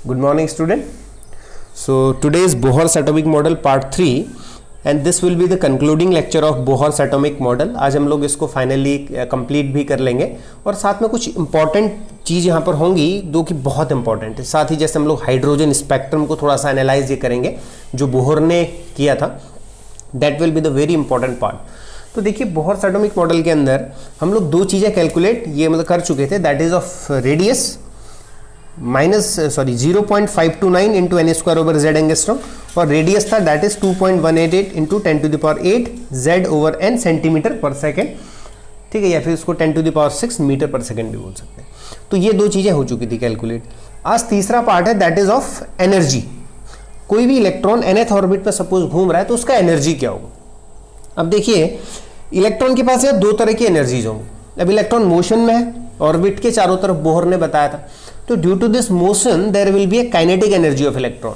Good morning, student. So today is Bohr's atomic model part 3 and this will be the concluding lecture of Bohr's atomic model. आज हम लोग इसको finally complete भी कर लेंगे और साथ में कुछ इंपॉर्टेंट चीज़ यहाँ पर होंगी जो कि बहुत इंपॉर्टेंट है. साथ ही जैसे हम लोग हाइड्रोजन स्पेक्ट्रम को थोड़ा सा एनालाइज ये करेंगे जो बोहर ने किया था. That will be the very important part. तो देखिए बोहर्स एटॉमिक मॉडल के अंदर हम लोग दो चीज़ें कैलकुलेट ये मतलब कर चुके थे. That is of radius -0.529 into n square over Z angstrom और रेडियस था that is 2.188 into 10⁸ Z over n centimetre per second. ठीक है, या फिर उसको 10⁶ मीटर पर सेकेंड भी बोल सकते हैं. तो ये दो चीज़ें हो चुकी थी कैलकुलेट. आज तीसरा पार्ट है दैट इज ऑफ एनर्जी. कोई भी इलेक्ट्रॉन nth ऑर्बिट पर सपोज घूम रहा है तो उसका एनर्जी क्या होगा. अब देखिए इलेक्ट्रॉन के पास दो तरह की एनर्जीज होंगी. अब इलेक्ट्रॉन मोशन में है, ऑर्बिट के चारों तरफ बोहर ने बताया था. तो due to this motion there will be a kinetic energy of electron.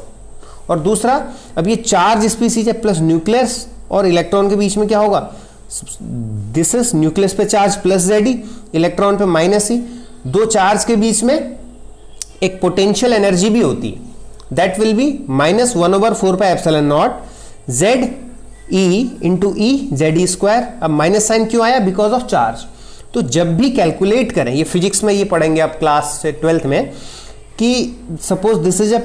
और दूसरा, अब ये चार्ज स्पीसीज है प्लस न्यूक्लियस और इलेक्ट्रॉन के बीच में क्या होगा. दिस इज न्यूक्लियस पे चार्ज प्लस जेड, इलेक्ट्रॉन पे माइनस ई. दो चार्ज के बीच में एक पोटेंशियल एनर्जी भी होती है. That will be -1/4πε0 Z E into E Z E square. अब माइनस साइन क्यों आया, बिकॉज ऑफ चार्ज. तो जब भी कैलकुलेट करें, ये फिजिक्स में ये पढ़ेंगे आप क्लास 12th में, कि suppose this is a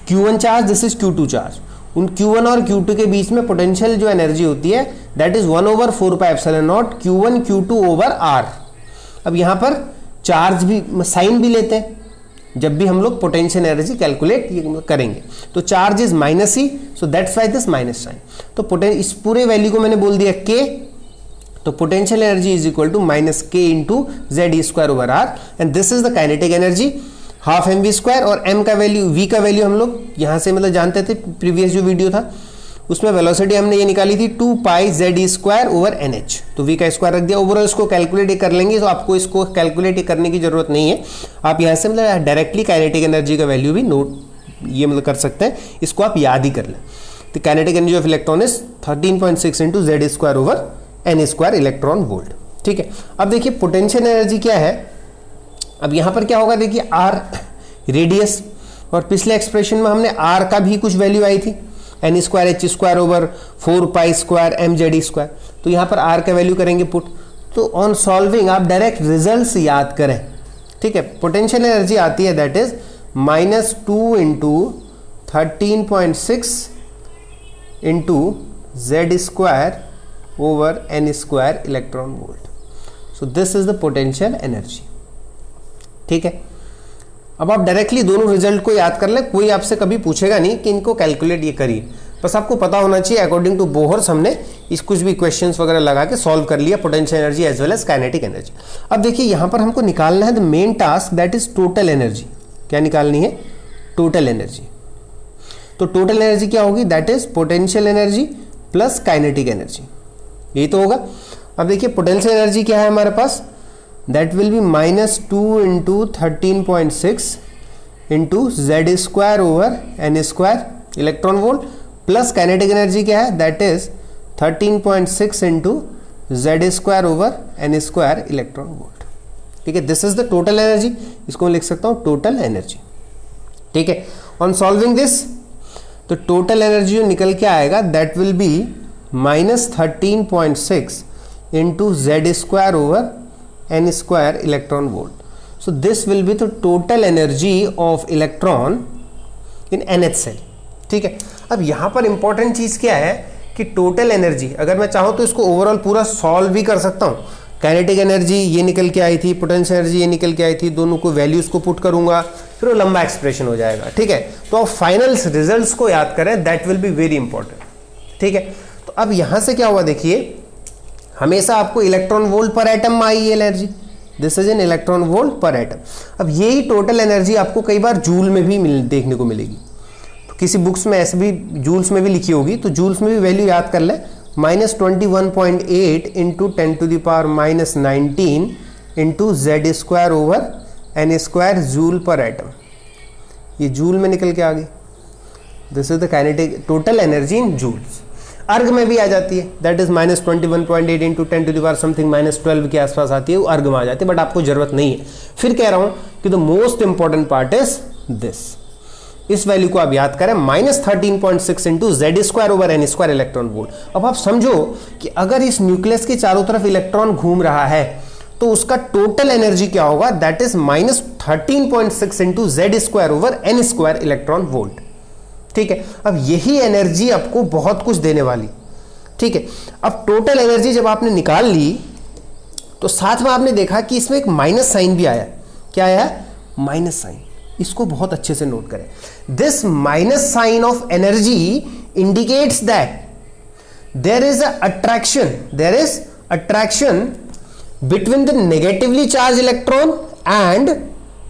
Q1 charge, this is Q2 charge. उन Q1 और Q2 के बीच में पोटेंशियल जो एनर्जी होती है that is 1/4πε0 Q1 Q2 over R. अब यहां पर चार्ज भी साइन भी लेते हैं जब भी हम लोग पोटेंशियल एनर्जी कैलकुलेट करेंगे. तो charge is minus e, so that's why this minus sign. तो इस पूरे वैल्यू को मैंने बोल दिया K. तो potential energy is equal to -K into Z E square over r and this is the kinetic energy half m v square. और m का वैल्यू, v का वैल्यू हम लोग यहाँ से मतलब जानते थे. प्रीवियस जो वीडियो था उसमें वेलोसिटी हमने ये निकाली थी 2π जेड ई स्क्वायर ओवर NH. तो v का स्क्वायर रख दिया. ओवरऑल इसको कैलकुलेट कर लेंगे तो आपको इसको कैलकुलेट करने की जरूरत नहीं है. आप यहाँ से मतलब डायरेक्टली काइनेटिक एनर्जी का वैल्यू भी नोट ये मतलब कर सकते हैं. इसको आप याद ही कर लें. तो kinetic energy of electron is 13.6 into Z square over n square electron volt. ठीक है, अब देखिए पोटेंशियल एनर्जी क्या है. अब यहाँ पर क्या होगा, देखिए R रेडियस, और पिछले एक्सप्रेशन में हमने R का भी कुछ वैल्यू आई थी n square h square over 4π square m Z ई स्क्वायर. तो यहाँ पर R का वैल्यू करेंगे पुट. तो ऑन सॉल्विंग आप डायरेक्ट रिजल्ट याद करें. ठीक है, पोटेंशियल एनर्जी आती है that is -2 into 13.6 into Z square over n square electron volt. So this is the potential energy. ठीक है, अब आप डायरेक्टली दोनों रिजल्ट को याद कर ले. कोई आपसे कभी पूछेगा नहीं कि इनको कैलकुलेट ये करिए, बस आपको पता होना चाहिए अकॉर्डिंग टू बोहर्स हमने इस कुछ भी क्वेश्चंस वगैरह लगा के सॉल्व कर लिया potential energy as well as kinetic energy. अब देखिए यहाँ पर हमको निकालना है the main task that is total energy. क्या निकालनी है, टोटल एनर्जी. तो टोटल एनर्जी क्या होगी, that is potential energy plus kinetic energy. यही तो होगा. अब देखिए पोटेंशियल एनर्जी क्या है हमारे पास, that will be -2 into 13.6 into Z square over n square electron volt plus kinetic energy क्या है, that is 13.6 into Z square over n square electron volt. ठीक है, this is the total energy. इसको मैं लिख सकता हूँ टोटल एनर्जी. ठीक है, ऑन सॉल्विंग दिस तो टोटल एनर्जी जो निकल के आएगा that will be -13.6 into Z square over n square electron volt. So this will be the total energy of electron in nth shell. ठीक है, अब यहाँ पर इंपॉर्टेंट चीज़ क्या है कि टोटल एनर्जी अगर मैं चाहूँ तो इसको ओवरऑल पूरा सॉल्व भी कर सकता हूँ. काइनेटिक एनर्जी ये निकल के आई थी, पोटेंशियल एनर्जी ये निकल के आई थी, दोनों को वैल्यूज को पुट करूंगा, फिर वो लंबा एक्सप्रेशन हो जाएगा. ठीक है, तो आप फाइनल रिजल्ट्स को याद करें, that will be very important. ठीक है, तो अब यहाँ से क्या हुआ, देखिए हमेशा आपको इलेक्ट्रॉन वोल्ट पर एटम आई है energy. This is an electron volt पर एटम. अब यही टोटल एनर्जी आपको कई बार जूल में भी देखने को मिलेगी. तो किसी बुक्स में ऐसे भी जूल्स में भी लिखी होगी, तो जूल्स में भी वैल्यू याद कर ले. -21.8 into 10⁻⁻19 into Z square over n square joule per atom. ये जूल में निकल के आ गई. This is the kinetic total energy in joules. Erg में भी आ जाती है, दैट इज -21.8 इंटू 10⁻⁻12 के आसपास आती है, वो अर्ग में आ जाती है, बट आपको जरूरत नहीं है. फिर कह रहा हूं कि the most important part is this. इस वैल्यू को आप याद करें, -13.6 into Z square over n square electron volt. अब आप समझो कि अगर इस न्यूक्लियस के चारों तरफ इलेक्ट्रॉन घूम रहा है तो उसका टोटल एनर्जी क्या होगा, that is -13.6 into Z square over n square electron volt. ठीक है, अब यही एनर्जी आपको बहुत कुछ देने वाली। ठीक है, अब टोटल एनर्जी जब आपने निकाल ली तो साथ में आपने देखा कि इसमें एक माइनस साइन भी आया। क्या आया, माइनस साइन। इसको बहुत अच्छे से नोट करें। This minus sign of energy indicates that there is attraction between the negatively charged electron and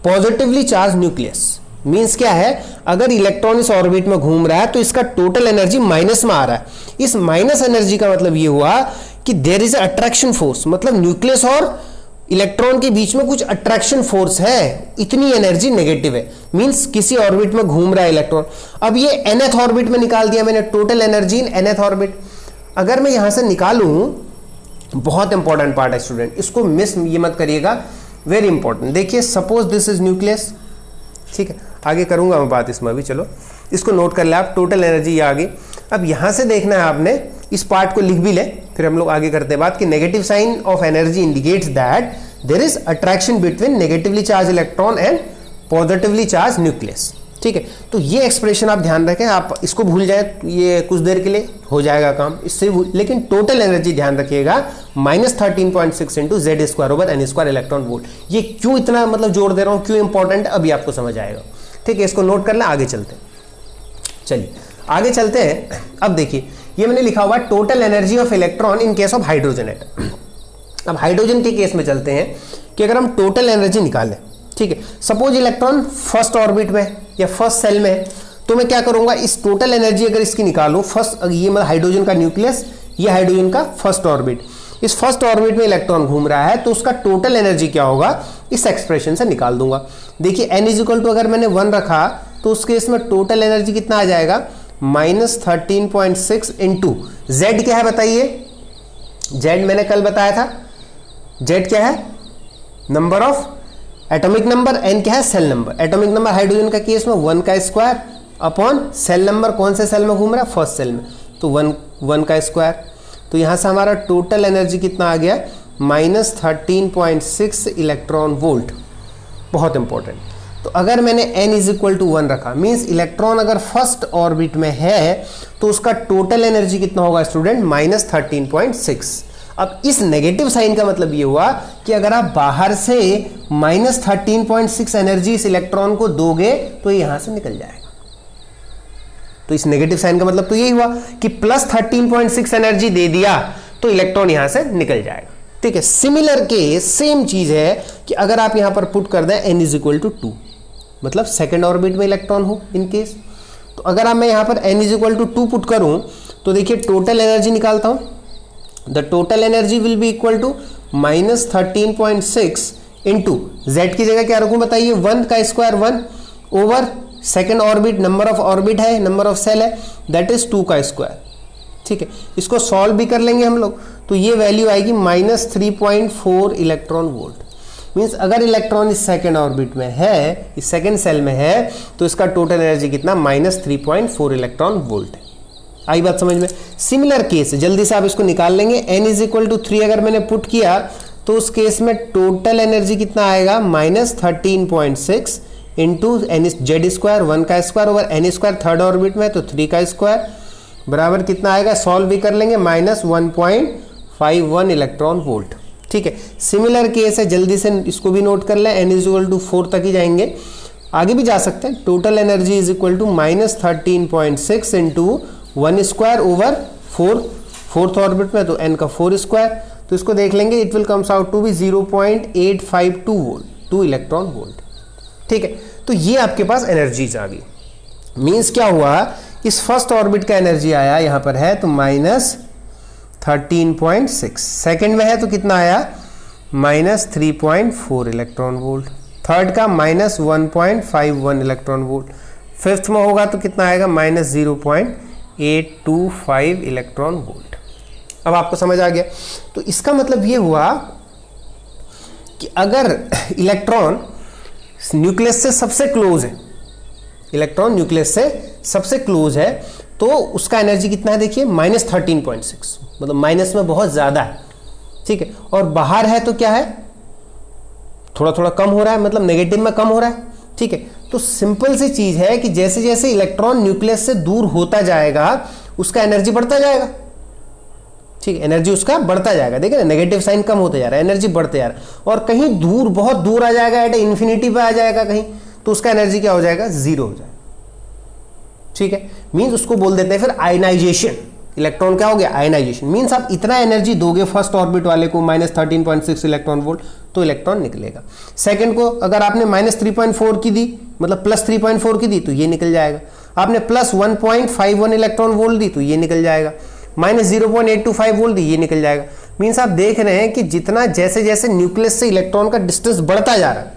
positively charged nucleus. Means क्या है, अगर इलेक्ट्रॉन इस ऑर्बिट में घूम रहा है तो इसका टोटल एनर्जी माइनस में आ रहा है। इस माइनस एनर्जी का मतलब ये हुआ कि देयर इज अट्रैक्शन फोर्स, मतलब न्यूक्लियस और इलेक्ट्रॉन के बीच में कुछ अट्रैक्शन फोर्स है, इतनी एनर्जी नेगेटिव है। मींस किसी ऑर्बिट में घूम रहा है इलेक्ट्रॉन। अब ये nth ऑर्बिट में निकाल दिया मैंने टोटल एनर्जी इन nth ऑर्बिट। अगर मैं यहां से निकालूं, बहुत इंपॉर्टेंट पार्ट है स्टूडेंट, इसको मिस ये मत करिएगा, वेरी इंपॉर्टेंट। देखिए सपोज दिस इज न्यूक्लियस। ठीक है, आगे करूंगा मैं बात इसमें भी, चलो इसको नोट कर ले आप, टोटल एनर्जी ये आगे। अब यहां से देखना है आपने, इस पार्ट को लिख भी ले, फिर हम लोग आगे करते हैं बात कि negative sign of energy indicates that there is attraction between negatively charged electron and positively charged nucleus. ठीक है, तो ये एक्सप्रेशन आप ध्यान रखें, आप इसको भूल जाए ये कुछ देर के लिए हो जाएगा काम इससे, लेकिन टोटल एनर्जी ध्यान रखिएगा -13.6 into Z square over n square electron volt. ये क्यों इतना मतलब जोर दे रहा हूं, क्यों इंपॉर्टेंट, अभी आपको समझ आएगा। ठीक है, इसको नोट कर लें, आगे चलते हैं। चलिए आगे चलते हैं। अब देखिए ये मैंने लिखा हुआ total energy of electron in case of hydrogen atom. अब हाइड्रोजन के केस में चलते हैं कि अगर हम टोटल एनर्जी निकालें, ठीक है, सपोज इलेक्ट्रॉन फर्स्ट ऑर्बिट में या फर्स्ट सेल में, तो मैं क्या करूंगा, इस टोटल एनर्जी अगर इसकी निकालूं, फर्स्ट ये मतलब हाइड्रोजन का न्यूक्लियस, ये हाइड्रोजन का फर्स्ट ऑर्बिट, इस फर्स्ट ऑर्बिट में इलेक्ट्रॉन घूम रहा है तो उसका टोटल एनर्जी क्या होगा, इस एक्सप्रेशन से निकाल दूंगा। देखिए n इक्वल टू अगर मैंने 1 रखा तो उस केस में टोटल एनर्जी कितना आ जाएगा, -13.6 इंटू जेड क्या है बताइए, जेड मैंने कल बताया था, जेड क्या है, number of atomic number, n क्या है, shell number. Atomic number hydrogen का केस में 1 का स्क्वायर अपॉन सेल नंबर, कौन से सेल में घूम रहा है, फर्स्ट सेल में, तो 1 का स्क्वायर। तो यहां से हमारा टोटल एनर्जी कितना आ गया, -13.6 इलेक्ट्रॉन वोल्ट। बहुत इंपॉर्टेंट। तो अगर मैंने n इक्वल टू 1 रखा, मीन्स इलेक्ट्रॉन अगर फर्स्ट ऑर्बिट में है तो उसका टोटल एनर्जी कितना होगा स्टूडेंट, -13.6। अब इस नेगेटिव साइन का मतलब ये हुआ कि अगर आप बाहर से -13.6 एनर्जी इस इलेक्ट्रॉन को दोगे तो यहां से निकल जाएगा। तो इस नेगेटिव साइन का मतलब तो यही हुआ कि +13.6 एनर्जी दे दिया तो इलेक्ट्रॉन यहां से निकल जाएगा। ठीक है, सिमिलर के सेम चीज है कि अगर आप यहां पर पुट कर दें n इक्वल टू 2, मतलब सेकेंड ऑर्बिट में इलेक्ट्रॉन हो इन केस, तो अगर आप मैं यहां पर n इक्वल टू 2 पुट करूं तो देखिए टोटल एनर्जी निकालता हूं, the total energy will be equal to -13.6 into Z की जगह क्या रखूं बताइए, 1 का square 1 over second orbit, number of orbit है, नंबर ऑफ सेल है, दैट इज 2 का स्क्वायर। ठीक है, इसको सॉल्व भी कर लेंगे हम लोग तो ये वैल्यू आएगी -3.4 इलेक्ट्रॉन वोल्ट। मीन्स अगर इलेक्ट्रॉन इस सेकेंड ऑर्बिट में है, इस सेकेंड सेल में है, तो इसका टोटल एनर्जी कितना, -3.4 इलेक्ट्रॉन वोल्ट है। आई बात समझ में। सिमिलर केस जल्दी से आप इसको निकाल लेंगे, n इक्वल टू 3 अगर मैंने पुट किया तो उस केस में टोटल एनर्जी कितना आएगा, -13.6 इंटू एन जेड स्क्वायर, 1 का square over n square, third orbit में तो 3 का स्क्वायर बराबर कितना आएगा, सॉल्व भी कर लेंगे, -1.51 इलेक्ट्रॉन वोल्ट। ठीक है, सिमिलर केस है, जल्दी से इसको भी नोट कर लें, n इक्वल टू 4 तक ही जाएंगे, आगे भी जा सकते हैं। Total energy is equal to -13.6 into 1 square over 4, fourth orbit में तो n का 4 स्क्वायर, तो इसको देख लेंगे, it will comes out to be 0.852 volt, 2 electron volt. ठीक है, तो ये आपके पास एनर्जीज आ गई। मीन्स क्या हुआ, इस फर्स्ट ऑर्बिट का एनर्जी आया यहां पर है तो -13.6, सेकेंड में है तो कितना आया, -3.4 इलेक्ट्रॉन वोल्ट, थर्ड का -1.51 इलेक्ट्रॉन वोल्ट, फिफ्थ में होगा तो कितना आएगा, -0.825 इलेक्ट्रॉन वोल्ट। अब आपको समझ आ गया। तो इसका मतलब ये हुआ कि अगर इलेक्ट्रॉन न्यूक्लियस से सबसे क्लोज है, इलेक्ट्रॉन न्यूक्लियस से सबसे क्लोज है, तो उसका एनर्जी कितना है देखिए -13.6, मतलब माइनस में बहुत ज़्यादा है, ठीक है। और बाहर है तो क्या है, थोड़ा थोड़ा कम हो रहा है, मतलब नेगेटिव में कम हो रहा है, ठीक है। तो सिंपल सी चीज़ है कि जैसे जैसे इलेक्ट्रॉन न्यूक्लियस से दूर होता जाएगा उसका एनर्जी बढ़ता जाएगा, ठीक है, एनर्जी उसका बढ़ता जाएगा। देखिए ना, नेगेटिव साइन कम होते जा रहा है, एनर्जी बढ़ते जा रहा है, और कहीं दूर, बहुत दूर आ जाएगा, एट इन्फिनिटी पे आ जाएगा कहीं, तो उसका एनर्जी क्या हो जाएगा, 0 हो जाएगा, ठीक है। मीन्स उसको बोल देते हैं फिर आयनाइजेशन। इलेक्ट्रॉन क्या हो गया, आयनाइजेशन। मीन्स आप इतना एनर्जी दोगे फर्स्ट ऑर्बिट वाले को -13.6 इलेक्ट्रॉन वोल्ट, तो इलेक्ट्रॉन निकलेगा। सेकंड को अगर आपने -3.4 की दी, मतलब +3.4 की दी, तो ये निकल जाएगा। आपने +1.51 इलेक्ट्रॉन वोल्ट दी, तो ये निकल जाएगा। -0.825 वोल्ट दी, ये निकल जाएगा। मीन्स आप देख रहे हैं कि जितना जैसे जैसे न्यूक्लियस से इलेक्ट्रॉन का डिस्टेंस बढ़ता जा रहा है,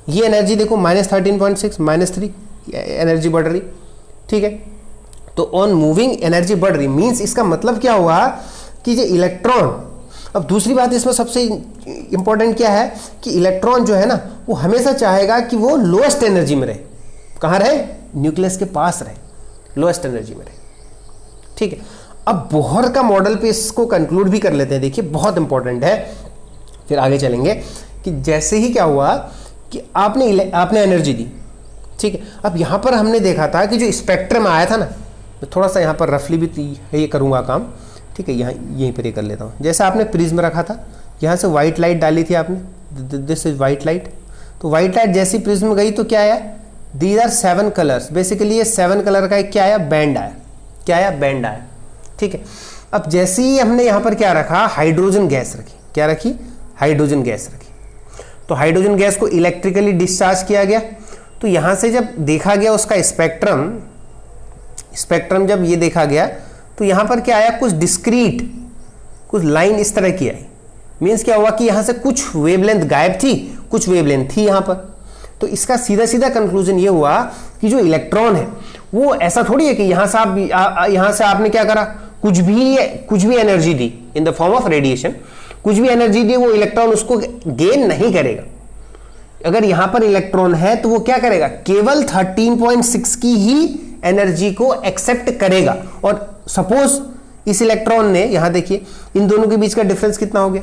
ये एनर्जी देखो -13.6, -3 एनर्जी बढ़ रही, ठीक है। तो ऑन मूविंग एनर्जी बढ़ रही, मीन्स इसका मतलब क्या हुआ कि ये इलेक्ट्रॉन, अब दूसरी बात इसमें सबसे इंपॉर्टेंट क्या है कि इलेक्ट्रॉन जो है ना, वो हमेशा चाहेगा कि वो लोएस्ट एनर्जी में रहे। कहाँ रहे, न्यूक्लियस के पास रहे, लोएस्ट एनर्जी में रहे, ठीक है। अब बोहर का मॉडल पे इसको कंक्लूड भी कर लेते हैं, देखिए बहुत इंपॉर्टेंट है, फिर आगे चलेंगे। कि जैसे ही क्या हुआ कि आपने एनर्जी दी, ठीक है। अब यहाँ पर हमने देखा था कि जो स्पेक्ट्रम आया था ना, मैं थोड़ा सा यहाँ पर रफली भी ये करूँगा काम, ठीक है, यहाँ यहीं पर ये कर लेता हूँ। जैसे आपने प्रिज्म रखा था, यहाँ से वाइट लाइट डाली थी आपने, दिस इज वाइट लाइट, तो वाइट लाइट जैसी प्रिज्म गई तो क्या आया, दीज आर 7 कलर्स, बेसिकली ये 7 कलर का एक क्या आया, बैंड आया, क्या आया, बैंड आया, ठीक है। अब जैसे ही हमने यहाँ पर क्या रखा, हाइड्रोजन गैस रखी, क्या रखी, हाइड्रोजन गैस रखी, तो हाइड्रोजन गैस को इलेक्ट्रिकली डिस्चार्ज किया गया। तो यहाँ से जब देखा गया उसका स्पेक्ट्रम जब ये देखा गया, तो यहाँ पर क्या आया, कुछ डिस्क्रीट, कुछ लाइन इस तरह की आई। मीन्स क्या हुआ कि यहाँ से कुछ वेवलेंथ गायब थी, कुछ वेवलेंथ थी यहाँ पर। तो इसका सीधा सीधा कंक्लूजन ये हुआ कि जो इलेक्ट्रॉन है वो ऐसा थोड़ी है कि यहाँ से आपने क्या करा, कुछ भी energy the in the form of radiation, कुछ भी एनर्जी दी, वो इलेक्ट्रॉन उसको गेन नहीं करेगा। अगर यहां पर इलेक्ट्रॉन है तो वो क्या करेगा, केवल 13.6 की ही एनर्जी को एक्सेप्ट करेगा। और सपोज इस इलेक्ट्रॉन ने, यहां देखिए इन दोनों के बीच का डिफरेंस कितना हो गया,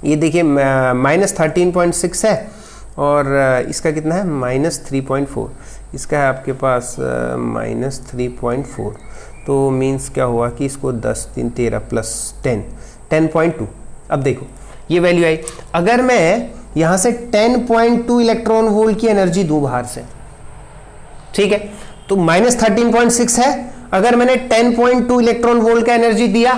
ये देखिए -13.6 है और इसका कितना है, -3.4, इसका है आपके पास -3.4। तो मीन्स क्या हुआ कि इसको 10 3 13 + 10 10.2। अब देखो ये वैल्यू आई। अगर मैं यहाँ से 10.2 इलेक्ट्रॉन वोल्ट की एनर्जी दूं बाहर से, ठीक है, तो -13.6 है। अगर मैंने 10.2 इलेक्ट्रॉन वोल्ट का एनर्जी दिया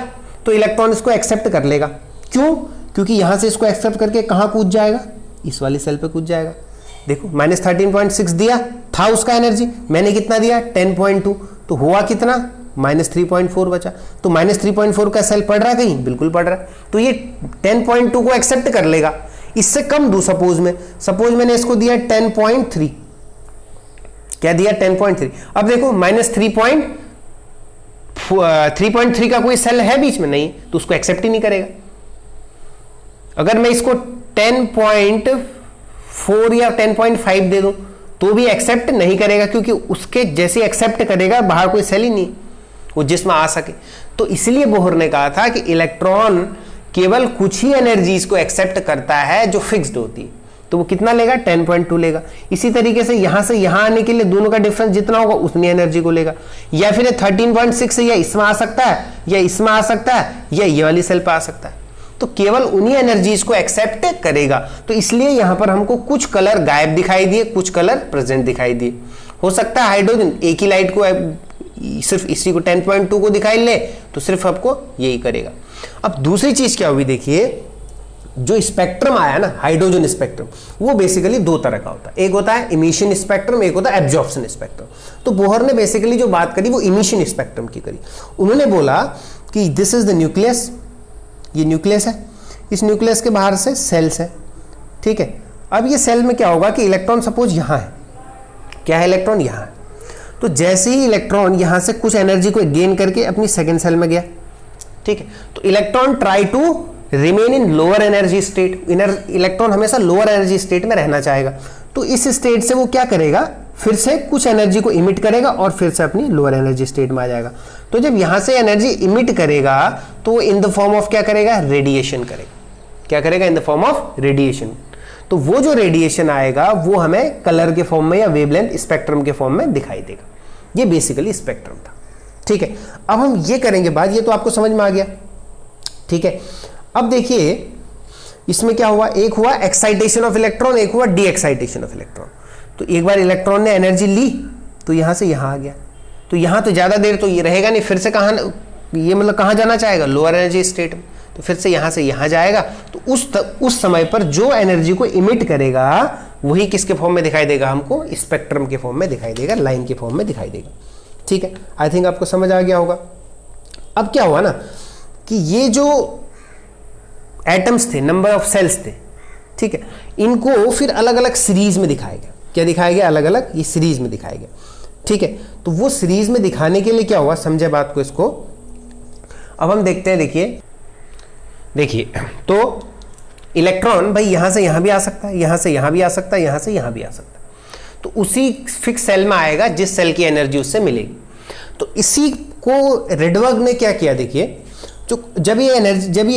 तो इलेक्ट्रॉन इसको एक्सेप्ट कर लेगा। क्यों, क्योंकि यहाँ से इसको एक्सेप्ट करके कहाँ कूद जाएगा, इस वाली सेल पे कूद जाएगा। देखो -13.6 दिया था उसका एनर्जी, मैंने कितना दिया 10.2, तो हुआ कितना, -3.4 बचा। तो -3.4 का सेल पढ़ रहा है कहीं, बिल्कुल पढ़ रहा है, तो ये 10.2 को एक्सेप्ट कर लेगा। इससे कम दूं, सपोज मैंने इसको दिया 10.3, क्या दिया 10.3। अब देखो -3.3 का कोई सेल है बीच में, नहीं, तो उसको एक्सेप्ट ही नहीं करेगा। अगर मैं इसको 10.4 या 10.5 दे दूं तो भी एक्सेप्ट नहीं करेगा, क्योंकि उसके जैसे एक्सेप्ट करेगा बाहर कोई सेल ही नहीं वो जिसमें आ सके। तो इसलिए बोहर ने कहा था कि इलेक्ट्रॉन केवल कुछ ही एनर्जीज को एक्सेप्ट करता है जो फिक्स्ड होती है, तो वो कितना लेगा, 10.2 लेगा। इसी तरीके से यहां से यहां आने के लिए दोनों का डिफरेंस जितना होगा उतनी एनर्जी को लेगा। या फिर 13.6 या इसमें आ सकता है, या इसमें आ सकता है, या ये वाली सेल पे आ सकता है, तो केवल उन्हीं एनर्जीज को एक्सेप्ट करेगा। तो इसलिए यहां पर हमको कुछ कलर गायब दिखाई दिए, कुछ कलर प्रेजेंट दिखाई दिए। हो सकता है हाइड्रोजन एक ही लाइट को, सिर्फ इसी को 10.2 को दिखाई ले तो सिर्फ आपको यही करेगा। अब दूसरी चीज क्या हुई, देखिए जो स्पेक्ट्रम आया ना, हाइड्रोजन स्पेक्ट्रम, वो बेसिकली दो तरह का होता है। एक होता है इमिशन स्पेक्ट्रम, एक होता है एब्जॉर्प्शन स्पेक्ट्रम। तो बोहर ने बेसिकली जो बात करी वो इमिशन स्पेक्ट्रम की करी। उन्होंने बोला कि दिस इज द न्यूक्लियस, ये न्यूक्लियस है, इस न्यूक्लियस के बाहर से सेल्स है, ठीक है। अब ये सेल में क्या होगा कि इलेक्ट्रॉन सपोज यहां है, क्या है, इलेक्ट्रॉन यहां है। तो जैसे ही इलेक्ट्रॉन यहां से कुछ एनर्जी को गेन करके अपनी सेकेंड सेल में गया, ठीक है, तो electron try to remain in lower energy state. Electron हमेशा लोअर एनर्जी स्टेट में रहना चाहेगा, तो इस स्टेट से वो क्या करेगा, फिर से कुछ एनर्जी को इमिट करेगा और फिर से अपनी लोअर एनर्जी स्टेट में आ जाएगा। तो जब यहां से एनर्जी इमिट करेगा तो वो इन द फॉर्म ऑफ क्या करेगा, रेडिएशन करेगा। क्या करेगा, in the form of radiation. तो वो जो रेडिएशन आएगा वो हमें कलर के फॉर्म में या वेवलेंथ स्पेक्ट्रम के फॉर्म में दिखाई देगा। ये बेसिकली स्पेक्ट्रम था। ठीक है, अब हम ये करेंगे बात, ये तो आपको समझ में आ गया। ठीक है, अब देखिए इसमें क्या हुआ, एक हुआ एक्साइटेशन ऑफ इलेक्ट्रॉन, एक हुआ डी एक्साइटेशन ऑफ इलेक्ट्रॉन। तो एक बार इलेक्ट्रॉन ने एनर्जी ली तो यहां से यहां आ गया, तो यहां तो ज्यादा देर तो ये रहेगा नहीं, फिर से कहां, ये मतलब कहां जाना चाहेगा, लोअर एनर्जी स्टेट में। तो फिर से यहां से यहां जाएगा, तो उस समय पर जो एनर्जी को इमिट करेगा वही किसके फॉर्म में दिखाई देगा, हमको स्पेक्ट्रम के फॉर्म में दिखाई देगा, लाइन के फॉर्म में दिखाई देगा। ठीक है, आई थिंक आपको समझ आ गया होगा। अब क्या हुआ ना कि ये जो एटम्स थे, नंबर ऑफ सेल्स थे, ठीक है, इनको फिर अलग अलग सीरीज में दिखाया गया। क्या दिखाया गया, अलग अलग ये सीरीज में दिखाया गया। ठीक है, तो वो सीरीज में दिखाने के लिए क्या हुआ, समझे बात को इसको। अब हम देखते हैं, देखिए तो इलेक्ट्रॉन भाई यहां से यहां भी आ सकता है, यहां से यहां भी आ सकता है, यहां से यहां भी आ सकता है। तो उसी फिक्स सेल में आएगा जिस सेल की एनर्जी उससे मिलेगी। तो इसी को रेडबर्ग ने क्या किया, देखिए जब ये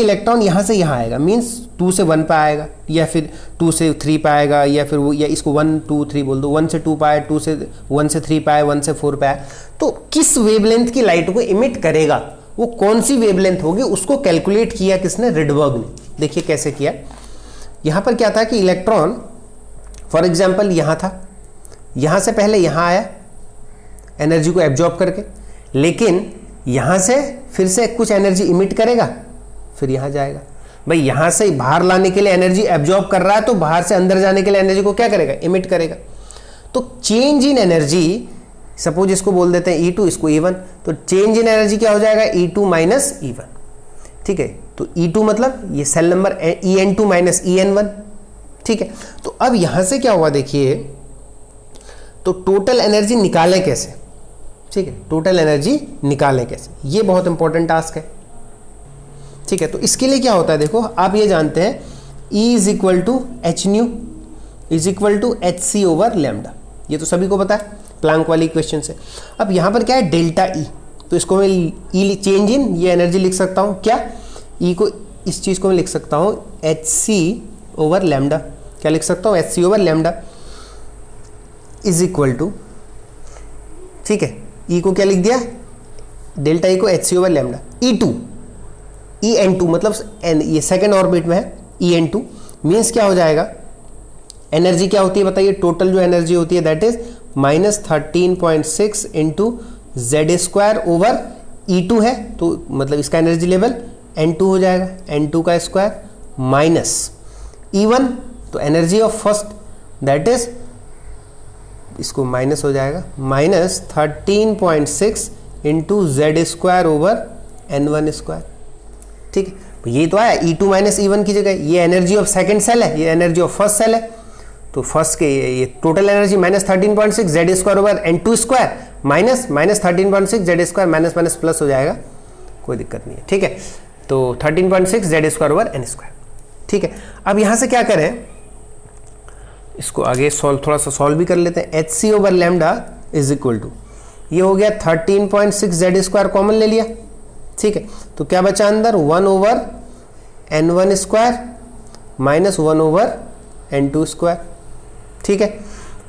इलेक्ट्रॉन यहां से यहां आएगा, मींस 2 से 1 पे आएगा, या फिर 2 से 3 पे आएगा, या फिर वो, या इसको 1 2 3 बोल दो, 1 से 2 पे आए, 2 से 1 से 3 पे आए, 1 से 4 पे आए। तो किस वेवलेंथ की लाइट को इमिट करेगा, वो कौन सी वेवलेंथ होगी, उसको कैलकुलेट किया किसने, रेडबर्ग ने। देखिए कैसे किया। यहां पर क्या था कि इलेक्ट्रॉन फॉर एग्जाम्पल यहां था, यहां से पहले यहां आया एनर्जी को एब्जॉर्ब करके, लेकिन यहां से फिर से कुछ एनर्जी इमिट करेगा, फिर यहां जाएगा। भाई यहां से बाहर लाने के लिए एनर्जी एब्जॉर्ब कर रहा है, तो बाहर से अंदर जाने के लिए एनर्जी को क्या करेगा, इमिट करेगा। तो चेंज इन एनर्जी, सपोज इसको बोल देते हैं E2, इसको E1, तो चेंज इन एनर्जी क्या हो जाएगा, E2 माइनस E1। ठीक है, तो E2 मतलब ये cell number En2 minus En1। ठीक है, तो अब यहां से क्या हुआ देखिए, तो टोटल एनर्जी निकालें कैसे। ठीक है, टोटल एनर्जी निकालें कैसे, ये बहुत इंपॉर्टेंट टास्क है। ठीक है, तो इसके लिए क्या होता है, देखो आप ये जानते हैं E is equal to h nu is equal to h c over lambda, ये तो सभी को पता है प्लैंक वाली इक्वेशन से। अब यहां पर क्या है, डेल्टा E, तो इसको मैं E चेंज इन ये एनर्जी लिख सकता हूं, क्या E को, इस चीज को मैं लिख सकता हूं एच सी ओवर लैम्डा। क्या लिख सकता हूं, h c over lambda is equal to, ठीक है, E को क्या लिख दिया, डेल्टा E को h c over lambda, E2 En2 मतलब ये सेकेंड ऑर्बिट में है, En2 मीन्स क्या हो जाएगा, एनर्जी क्या होती है बताइए, टोटल जो एनर्जी होती है that is -13.6 into Z square over E2 है, तो मतलब इसका एनर्जी लेवल N2 हो जाएगा, N2 का स्क्वायर माइनस E1, तो energy of first that is, इसको माइनस हो जाएगा, -13.6 into Z square over N1 square. ठीक है, ये तो आया E2 माइनस E1 की जगह, ये एनर्जी ऑफ सेकेंड सेल है, ये एनर्जी ऑफ फर्स्ट सेल है, तो फर्स्ट के ये total energy -13.6 Z square over N2 square minus -13.6 Z square, minus minus plus हो जाएगा, कोई दिक्कत नहीं है। ठीक है, तो 13.6 Z square over N square. ठीक है, अब यहां से क्या करें, इसको आगे थोड़ा सा सॉल्व भी कर लेते हैं। H c over lambda is equal to, ये हो गया 13.6 जेड स्क्वायर कॉमन ले लिया। ठीक है, तो क्या बचा अंदर, 1 over N1 square minus 1 over N2 square. ठीक है,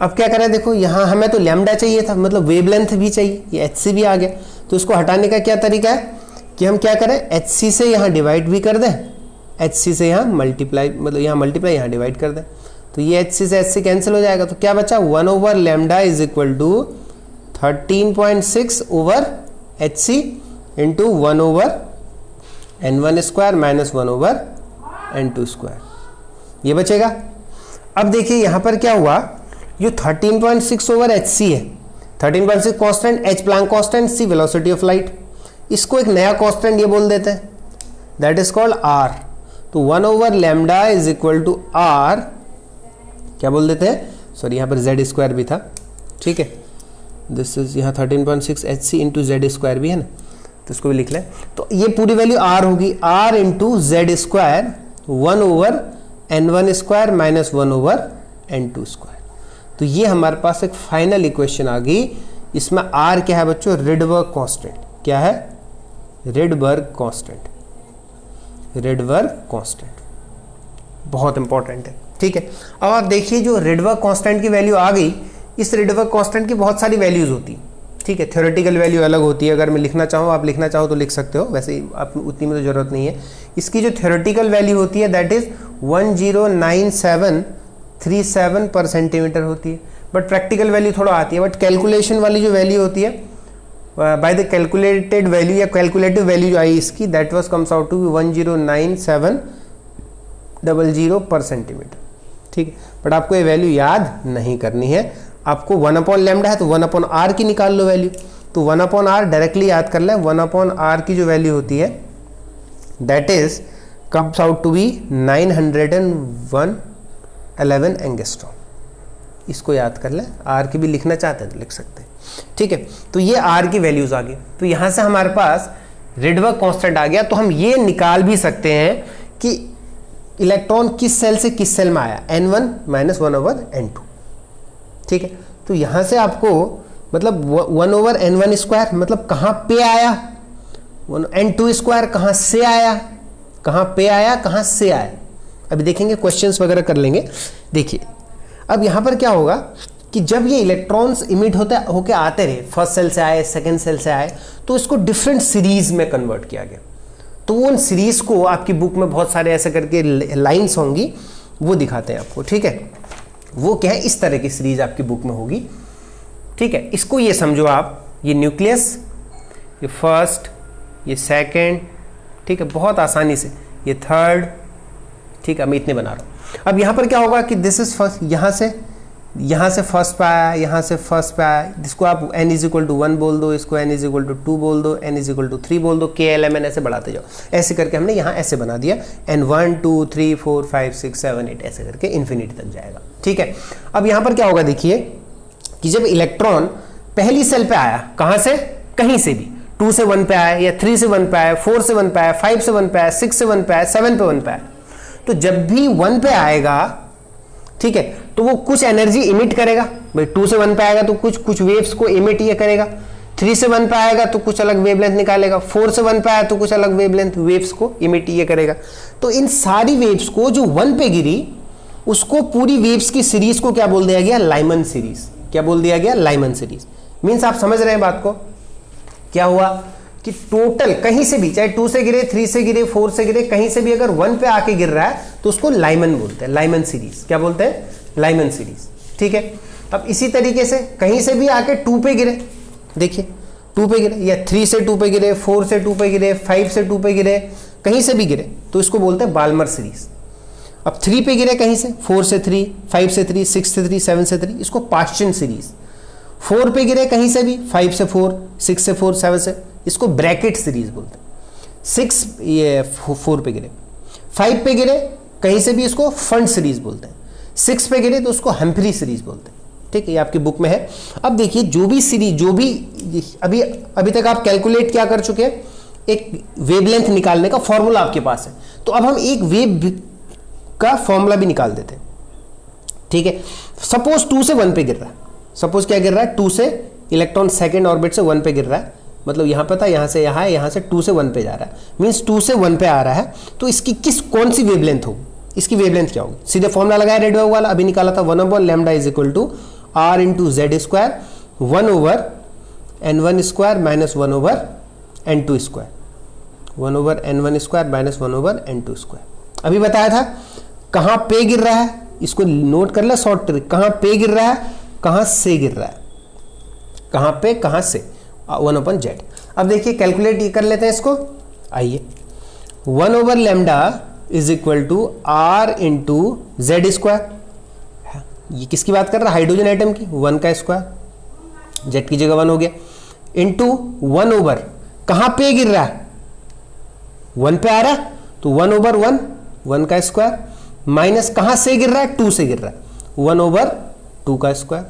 अब क्या करें, देखो यहाँ हमें तो लैम्डा चाहिए था, मतलब वेवलेंथ भी चाहिए, ये एच सी भी आ गया, तो इसको हटाने का क्या तरीका है कि हम क्या करें, एच सी से यहाँ डिवाइड भी कर दें, एच सी से यहाँ मल्टीप्लाई, मतलब यहाँ मल्टीप्लाई यहाँ डिवाइड कर दें, तो ये एच सी से एच सी कैंसिल हो जाएगा, तो क्या बचा, 1 over lambda is equal to 13.6 over h c into 1 over N1 square minus 1 over N2 square, ये बचेगा। अब देखिए यहां पर क्या हुआ, जो 13.6 ओवर एच सी है, 13.6 constant, h Planck constant, c velocity of light, इसको एक नया कांस्टेंट ये बोल देते हैं, दैट इज कॉल्ड आर। तो 1 over lambda is equal to R, क्या बोल देते हैं, सॉरी यहाँ पर जेड स्क्वायर भी था। ठीक है, दिस इज यहाँ 13.6 h c into Z square भी है ना, तो इसको भी लिख लें, तो ये पूरी वैल्यू आर होगी, R into Z square 1 over N1 square minus 1 over N2 square. तो ये हमारे पास एक फाइनल इक्वेशन आ गई। इसमें आर क्या है बच्चों? Rydberg constant. क्या है? Rydberg constant. रिडबर्ग कांस्टेंट बहुत इंपॉर्टेंट है, ठीक है। अब आप देखिए जो रिडबर्ग कांस्टेंट की वैल्यू आ गई, इस रिडबर्ग कांस्टेंट की बहुत सारी वैल्यूज होती हैं, ठीक है। थ्योरेटिकल वैल्यू अलग होती है, अगर मैं लिखना चाहूँ, आप लिखना चाहो तो लिख सकते हो, वैसे आप उतनी में तो जरूरत नहीं है। इसकी जो थ्योरेटिकल वैल्यू होती है दैट इज 109737 पर सेंटीमीटर होती है, बट प्रैक्टिकल वैल्यू थोड़ा आती है। बट कैलकुलेशन वाली जो वैल्यू होती है बाय द कैलकुलेटेड वैल्यू या कैलकुलेटिव वैल्यू जो आई इसकी, that was comes out to 109700 per centimetre, ठीक है। बट आपको ये वैल्यू याद नहीं करनी है, आपको 1/λ है तो 1/r की निकाल लो वैल्यू, तो 1/r डायरेक्टली याद कर ले। 1/r की जो वैल्यू होती है that is comes out to be 911 angstrom. इसको याद कर ले, आर की भी लिखना चाहते हैं तो लिख सकते हैं, ठीक है। तो ये आर की वैल्यूज आ गई, तो यहां से हमारे पास रिडबर्ग कांस्टेंट आ गया। तो हम ये निकाल भी सकते हैं कि इलेक्ट्रॉन किस सेल से किस सेल में आया, n1 - 1/n2, ठीक है। तो यहां से आपको मतलब 1/n1² मतलब कहां पे आया, n2² कहां से आया, कहां पे आया, कहां से आया। अभी देखेंगे, क्वेश्चंस वगैरह कर लेंगे। देखिए अब यहां पर क्या होगा कि जब ये इलेक्ट्रॉन्स इमिट होके आते रहे, फर्स्ट सेल से आए, सेकंड सेल से आए, तो इसको डिफरेंट सीरीज में कन्वर्ट किया गया। तो उन सीरीज को आपकी बुक में बहुत सारे ऐसे करके लाइंस होंगी, वो दिखाते हैं आपको, ठीक है। वो क्या है, इस तरह की सीरीज आपकी बुक में होगी, ठीक है। इसको ये समझो आप, ये न्यूक्लियस, ये फर्स्ट, ये सेकंड, ठीक है, बहुत आसानी से, ये थर्ड, ठीक है। मैं इतने बना रहा हूं। अब यहां पर क्या होगा कि दिस इज फर्स्ट, यहां से फर्स्ट पे आया, यहां से फर्स्ट पे आया, जिसको आप n = 1 बोल दो, इसको n = 2 बोल दो, n = 3 बोल दो, KLMN ऐसे बढ़ाते जाओ। ऐसे करके हमने यहाँ ऐसे बना दिया, n 1 2 3 4 5 6 7 8 ऐसे करके इन्फिनिटी तक जाएगा, ठीक है। अब यहाँ पर क्या होगा, देखिए कि जब इलेक्ट्रॉन पहली सेल पे आया, कहाँ से, कहीं से भी, 2 से 1 पे आया, या 3 से 1 पे आया, 4 से 1 पे आया, 5 से 1 पे आया, 6 से 1 पे आया, 7 पे 1 पे आया, तो जब भी 1 पे आएगा, ठीक है, तो वो कुछ एनर्जी इमिट करेगा। भाई 2 से 1 पे आएगा तो कुछ वेव्स को इमिट ये करेगा, 3 से 1 पे आएगा तो कुछ अलग वेवलेंथ निकालेगा, 4 से 1 पे आया तो कुछ अलग वेवलेंथ वेव्स को इमिट ये करेगा। तो इन सारी वेव्स को जो 1 पे गिरी, उसको पूरी वेव्स की सीरीज को क्या बोल दिया गया, लाइमन सीरीज। क्या बोल दिया गया, लाइमन सीरीज। मीन्स आप समझ रहे हैं बात को, क्या हुआ कि टोटल कहीं से भी, चाहे 2 से गिरे, 3 से गिरे, 4 से गिरे, कहीं से भी अगर 1 पे आके गिर रहा है तो उसको लाइमन बोलते हैं, लाइमन सीरीज। क्या बोलते हैं, लाइमन सीरीज, ठीक है। अब इसी तरीके से कहीं से भी आके 2 पे गिरे, देखिए 2 पे गिरे, या 3 से 2 पे गिरे, 4 से 2 पे गिरे, 5 से 2 पे गिरे, कहीं से भी गिरे, तो इसको बोलते हैं बाल्मर सीरीज। अब 3 पे गिरे कहीं से, 4 से 3, 5 से 3, 6 से 3, 7 से 3, इसको पाश्चियन सीरीज। 4 पे गिरे कहीं से भी, 5 से 4, 6 से 4, 7 से, इसको ब्रैकेट सीरीज बोलते हैं। 4 पे गिरे, 5 पे गिरे कहीं से भी, इसको फंड सीरीज बोलते हैं। 6 पे गिरे तो उसको हम्फ्री सीरीज बोलते हैं, ठीक है। ये आपकी बुक में है। अब देखिए जो भी सीरीज, जो भी अभी तक आप कैलकुलेट क्या कर चुके हैं, एक वेवलेंथ निकालने का फॉर्मूला आपके पास है। तो अब हम एक वेव का फॉर्मूला भी निकाल देते हैं, ठीक है। सपोज 2 से 1 पे गिर रहा है, सपोज क्या गिर रहा है, 2 से इलेक्ट्रॉन सेकेंड ऑर्बिट से 1 पे गिर रहा है, मतलब यहाँ पे था, यहाँ से यहाँ है, यहाँ से 2 से 1 पे जा रहा है, मीन्स 2 से 1 पे आ रहा है, तो इसकी कौन सी वेवलेंथ होगी, इसकी वेवलेंथ क्या होगी। सीधे फॉर्मूला लगाया रेडबर्ग वाला, अभी निकाला था, 1/λ = r × z² 1/n1² - 1/n2², 1/n1² - 1/n2²। अभी बताया था कहाँ पे गिर रहा है, इसको नोट कर ले, शॉर्ट ट्रिक, कहाँ पे गिर रहा है, कहाँ से गिर रहा है, कहाँ पे, कहाँ से, 1/z। अब देखिए कैलकुलेट कर लेते हैं इसको, आइए। 1/λ = r × z², ये किसकी बात कर रहा है, हाइड्रोजन एटम की, 1 का स्क्वायर, z की जगह 1 हो गया, इंटू 1/, कहाँ पे गिर रहा है, 1 पे आ रहा है तो 1/1, 1 का स्क्वायर, माइनस कहाँ से गिर रहा है, 2 से गिर रहा है, 1/2 का स्क्वायर,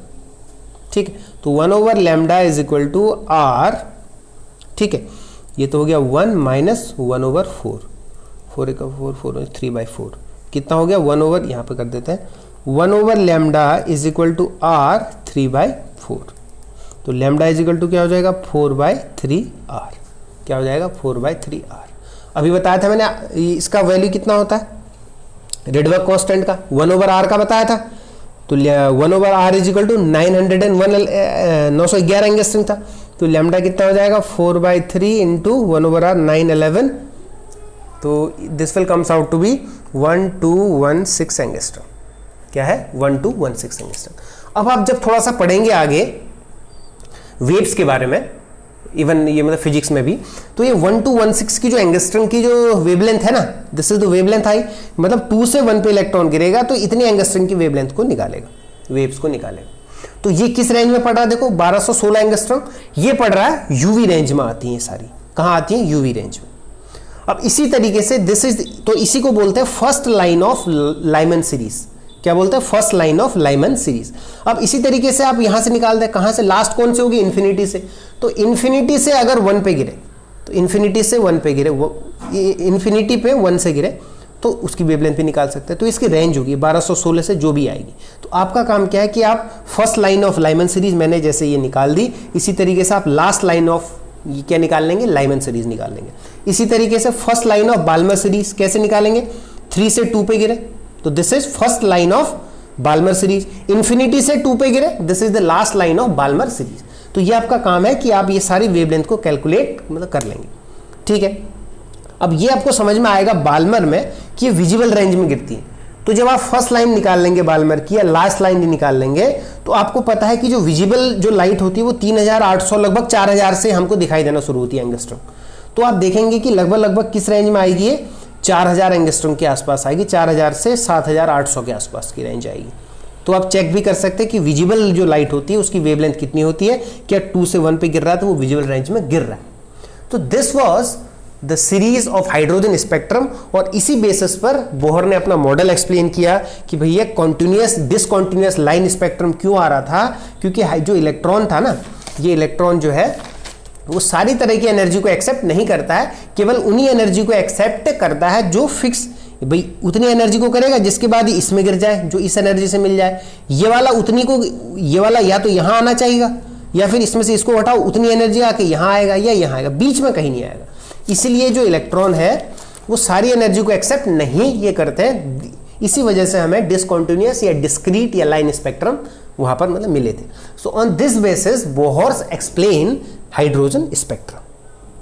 ठीक है। तो 1/λ = r, ठीक है। ये तो हो गया 1 - 1/4, 4 × 4 4 3/4, कितना हो गया, 1/, यहाँ पे कर देते हैं, 1 over lambda is equal to R 3/4। तो लैम्डा इज इक्वल टू क्या हो जाएगा 4/3r। क्या हो जाएगा 4/3r। अभी बताया था मैंने इसका वैल्यू कितना होता है रेडवर्क कांस्टेंट का, 1 ओवर आर का बताया था। तो 1 over R is equal to 911 angstrom था। तो लैम्डा कितना हो जाएगा 4/3 इंटू 1 ओवर आर 911। तो this will comes out to be 1216 angstrom. क्या है 1216 एंगस्ट्रम। अब आप जब थोड़ा सा पढ़ेंगे आगे वेव्स के बारे में, इवन ये मतलब फिजिक्स में भी, तो ये 1216 की जो एंगस्ट्रम की जो वेवलेंथ है ना, दिस इज द वेवलेंथ आई, मतलब 2 से 1 पे इलेक्ट्रॉन गिरेगा तो इतनी एंगस्ट्रम की वेवलेंथ को निकालेगा, वेव्स को निकालेगा। तो ये किस रेंज में पड़ रहा है देखो 1216 एंगस्ट्रम। ये पड़ रहा है यूवी रेंज में आती है सारी। कहाँ आती है यूवी रेंज में। अब इसी तरीके से दिस इज, तो इसी को बोलते हैं first line of Lyman series. क्या बोलते हैं first line of Lyman series. अब इसी तरीके से आप यहां से निकाल दें, कहां से लास्ट कौन से होगी इन्फिनिटी से। तो इन्फिनिटी से अगर 1 पे गिरे, तो इन्फिनिटी से 1 पे गिरे, इन्फिनिटी पे 1 से गिरे तो उसकी वेवलेंथ भी निकाल सकते हैं। तो इसकी रेंज होगी 1216 से जो भी आएगी। तो आपका काम क्या है कि आप first line of Lyman series मैंने जैसे ये निकाल दी, इसी तरीके से आप लास्ट लाइन ऑफ ये क्या निकाल लेंगे लाइमन सीरीज निकाल लेंगे। इसी तरीके से first line of Balmer series कैसे निकालेंगे, 3 से 2 पे गिरे तो this is first line of Balmer series. Infinity से 2 पे गिरे this is the last line of Balmer series. तो ये आपका काम है कि आप ये सारी वेवलेंथ को कैलकुलेट मतलब कर लेंगे। ठीक है, अब ये आपको समझ में आएगा बाल्मर में कि ये विजिबल रेंज में गिरती है। तो जब आप फर्स्ट लाइन निकाल लेंगे बाल्मर की या लास्ट लाइन निकाल लेंगे तो आपको पता है कि जो विजिबल जो लाइट होती है वो 3800 लगभग 4000 से हमको दिखाई देना शुरू होती है एंगस्ट्रम। तो आप देखेंगे कि लगभग किस रेंज में आएगी ये 4000 एंगस्ट्रम के आसपास आएगी, 4000 से 7800 के आसपास की रेंज आएगी। तो आप चेक भी कर सकते हैं कि विजिबल जो लाइट होती है उसकी वेवलेंथ कितनी होती है, क्या 2 से 1 पे गिर रहा है तो वो विजिबल रेंज में गिर रहा है। तो this was the series of hydrogen spectrum. और इसी बेसिस पर बोहर ने अपना मॉडल एक्सप्लेन किया कि भैया कॉन्टिन्यूअस डिसकॉन्टिन्यूअस लाइन स्पेक्ट्रम क्यों आ रहा था, क्योंकि जो इलेक्ट्रॉन था ना, ये इलेक्ट्रॉन जो है वो सारी तरह की एनर्जी को एक्सेप्ट नहीं करता है, केवल उन्हीं एनर्जी को एक्सेप्ट करता है जो फिक्स, भाई उतनी एनर्जी को करेगा जिसके बाद इसमें गिर जाए, जो इस एनर्जी से मिल जाए। ये वाला उतनी को, ये वाला या तो यहां आना चाहिए या फिर इसमें से इसको हटाओ उतनी एनर्जी आके यहां आएगा या यहां आएगा, बीच में कहीं नहीं आएगा। इसलिए जो इलेक्ट्रॉन है वो सारी एनर्जी को एक्सेप्ट नहीं ये करते हैं, इसी वजह से हमें डिसकॉन्टिन्यूअस या डिस्क्रीट या लाइन स्पेक्ट्रम वहां पर मतलब मिले थे। So on this basis Bohr's explain hydrogen spectrum.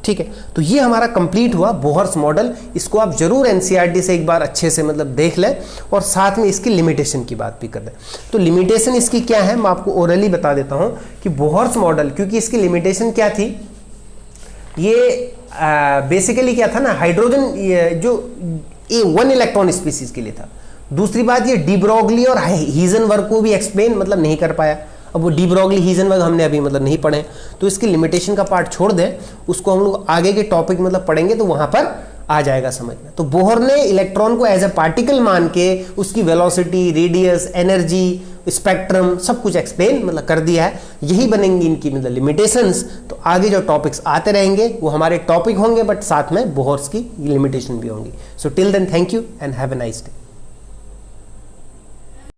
ठीक है, तो ये हमारा कंप्लीट हुआ बोहर्स मॉडल। इसको आप जरूर एनसीईआरटी से एक बार अच्छे से मतलब देख लें और साथ में इसकी लिमिटेशन की बात भी कर दें। तो लिमिटेशन इसकी क्या है मैं आपको ओरली बता देता हूं कि बोहर्स मॉडल, क्योंकि इसकी लिमिटेशन क्या थी, ये बेसिकली क्या था ना, हाइड्रोजन जो वन इलेक्ट्रॉन स्पीसीज के लिए था। दूसरी बात ये डी ब्रोगली और हीजनबर्ग को भी एक्सप्लेन मतलब नहीं कर पाया। अब वो डी ब्रोगली हीजनबर्ग हमने अभी मतलब नहीं पढ़े, तो इसकी लिमिटेशन का पार्ट छोड़ दें, उसको हम लोग आगे के टॉपिक मतलब पढ़ेंगे तो वहां पर आ जाएगा समझ में। तो बोहर ने इलेक्ट्रॉन को एज ए पार्टिकल मान के उसकी वेलोसिटी, रेडियस, एनर्जी, स्पेक्ट्रम सब कुछ एक्सप्लेन मतलब कर दिया है। यही बनेंगी इनकी मतलब लिमिटेशंस। तो आगे जो टॉपिक्स आते रहेंगे वो हमारे टॉपिक होंगे, बट साथ में बोहर्स की लिमिटेशन भी होंगी। So till then thank you and have a nice day.